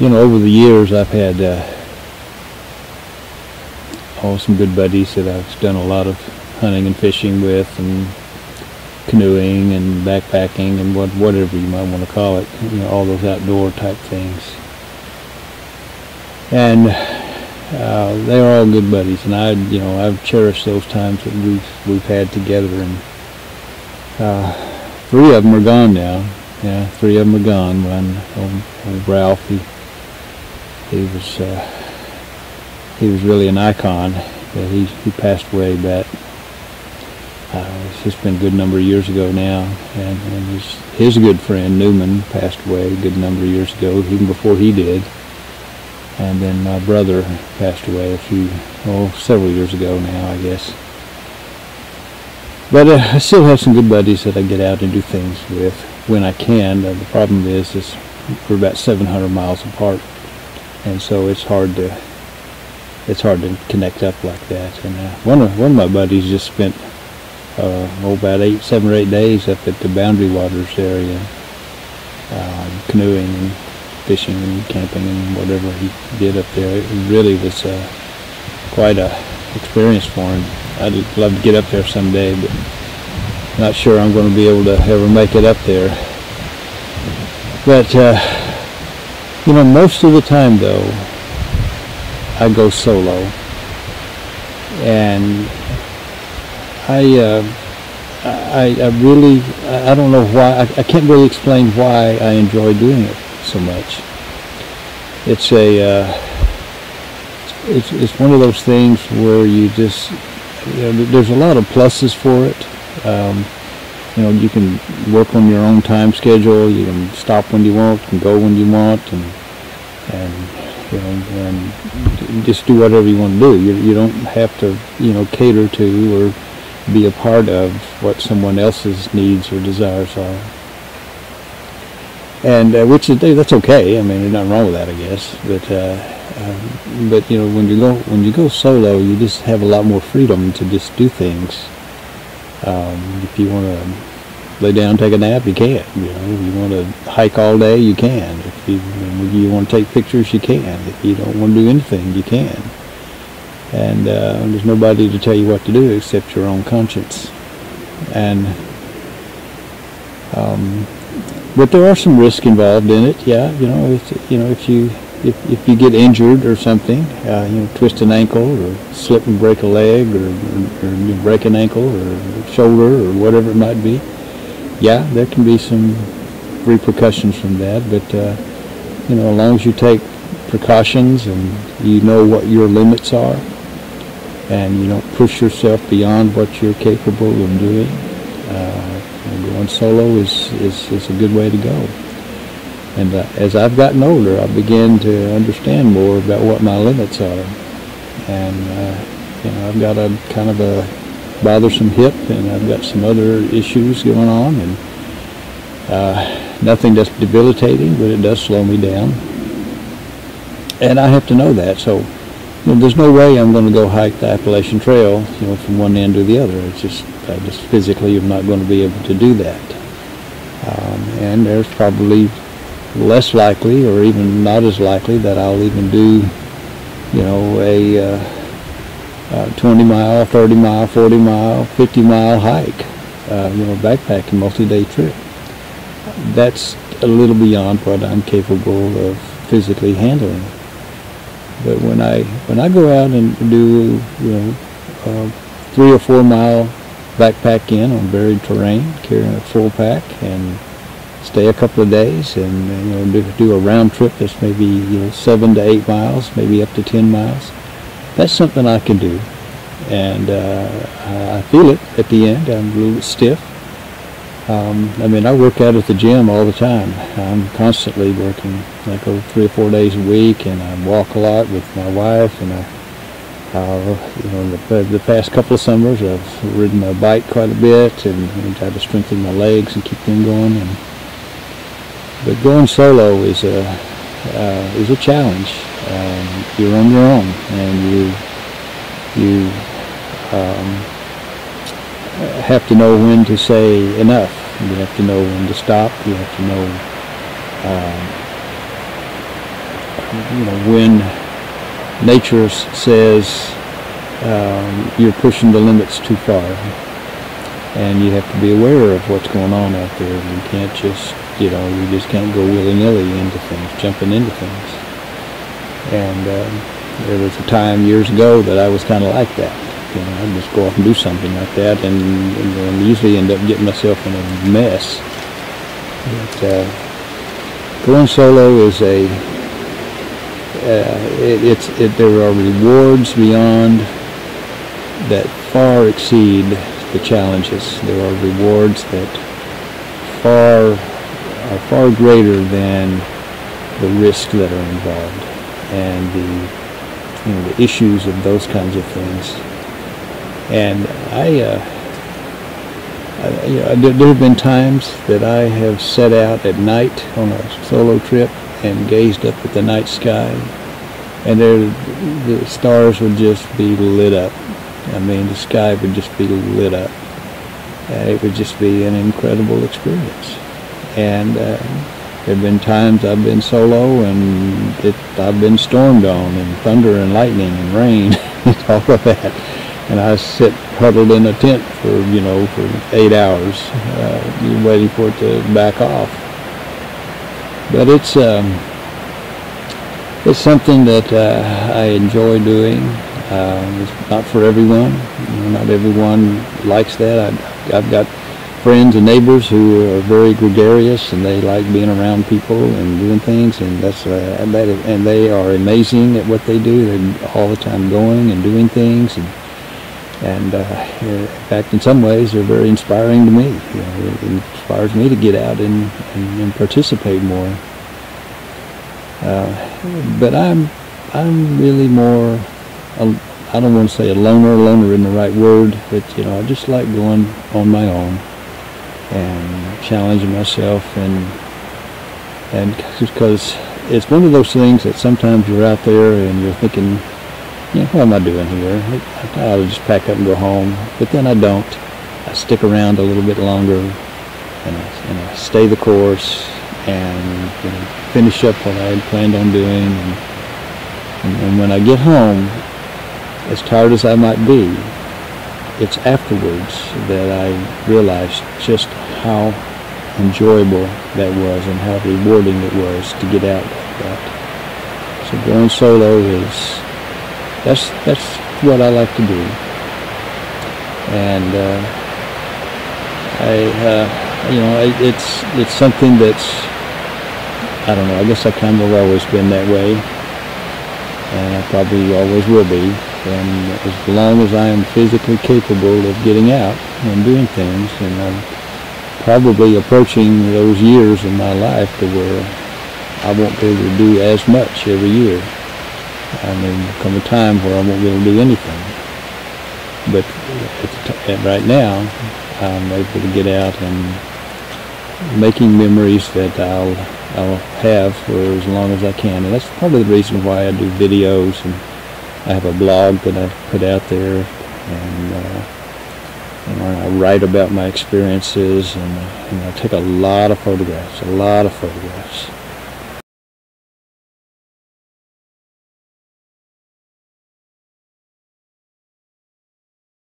You know, over the years I've had some good buddies that I've done a lot of hunting and fishing with, and canoeing and backpacking and whatever you might want to call it. You know, all those outdoor type things. And they're all good buddies, and I've cherished those times that we've had together. And 3 of them are gone now. Yeah, 3 of them are gone. One, old Ralph, he was really an icon, but he passed away about it's just been a good number of years ago now. And his good friend Newman passed away a good number of years ago, even before he did. And then my brother passed away several years ago now, I guess. But I still have some good buddies that I get out and do things with when I can. The problem is we're about 700 miles apart, and so it's hard to connect up like that. And one of my buddies just spent about 7 or 8 days up at the Boundary Waters area, canoeing and fishing and camping and whatever he did up there. It really was quite a experience for him. I'd love to get up there someday, but not sure I'm going to be able to ever make it up there. But you know, most of the time though, I go solo, and I don't know why. I can't really explain why I enjoy doing it so much. It's it's one of those things where you just, there's a lot of pluses for it. You know, you can work on your own time schedule. You can stop when you want and go when you want, and just do whatever you want to do. You don't have to, cater to or be a part of what someone else's needs or desires are. And that's okay. I mean, there's nothing wrong with that, I guess. But when you go solo, you just have a lot more freedom to just do things. If you want to lay down and take a nap, you can. If you want to hike all day, you can. If you want to take pictures, you can. If you don't want to do anything, you can. And there's nobody to tell you what to do except your own conscience. And but there are some risk involved in it. Yeah, if you get injured or something, twist an ankle or slip and break a leg, or break an ankle or shoulder or whatever it might be, yeah, there can be some repercussions from that. But as long as you take precautions and you know what your limits are, and you don't push yourself beyond what you're capable of doing, going solo is a good way to go. And as I've gotten older, I began to understand more about what my limits are. And I've got a kind of a bothersome hip, and I've got some other issues going on, and nothing that's debilitating, but it does slow me down. And I have to know that. So there's no way I'm going to go hike the Appalachian Trail, from one end to the other. I just physically am not going to be able to do that. And there's probably less likely, or even not as likely, that I'll even do, a 20-mile, 30-mile, 40-mile, 50-mile hike, backpacking multi-day trip. That's a little beyond what I'm capable of physically handling. But when I go out and do 3 or 4 mile backpacking on varied terrain, carrying a full pack, and stay a couple of days, and do a round trip that's maybe 7 to 8 miles, maybe up to 10 miles, that's something I can do. And I feel it at the end. I'm a little bit stiff. I work out at the gym all the time. I'm constantly working. I go 3 or 4 days a week, and I walk a lot with my wife. And the past couple of summers, I've ridden my bike quite a bit, and tried to strengthen my legs and keep them going. But going solo is a challenge. You're on your own, and you have to know when to say enough. You have to know when to stop. You have to know when nature says you're pushing the limits too far, and you have to be aware of what's going on out there. You can't just, you just can't go willy-nilly into things, jumping into things. And there was a time years ago that I was kind of like that. I'd just go off and do something like that, and usually end up getting myself in a mess. But going solo is there are rewards beyond that far exceed the challenges. There are rewards that are far greater than the risks that are involved and the issues of those kinds of things. And there have been times that I have set out at night on a solo trip and gazed up at the night sky, and the stars would just be lit up. I mean, the sky would just be lit up. It would just be an incredible experience. And there have been times I've been solo and I've been stormed on, and thunder and lightning and rain and all of that. And I sit huddled in a tent for 8 hours, waiting for it to back off. But it's something that I enjoy doing. It's not for everyone. Not everyone likes that. I've got friends and neighbors who are very gregarious, and they like being around people and doing things, and and they are amazing at what they do. They're all the time going and doing things, and in fact, in some ways, they're very inspiring to me. It inspires me to get out and participate more. But I'm really more, I don't want to say a loner. Loner isn't the right word, but I just like going on my own and challenging myself, and because it's one of those things that sometimes you're out there and you're thinking, what am I doing here? I'll just pack up and go home. But then I don't. I stick around a little bit longer, and I stay the course, and finish up what I had planned on doing. And when I get home, as tired as I might be, it's afterwards that I realized just how enjoyable that was and how rewarding it was to get out like that. So going solo that's what I like to do. And it's something that's, I don't know, I guess I kind of always been that way, and I probably always will be. And as long as I am physically capable of getting out and doing things, and I'm probably approaching those years in my life to where I won't be able to do as much every year. I mean, there'll come a time where I won't be able to do anything. But right now, I'm able to get out and making memories that I'll have for as long as I can. And that's probably the reason why I do videos, and I have a blog that I put out there, and I write about my experiences, and I take a lot of photographs.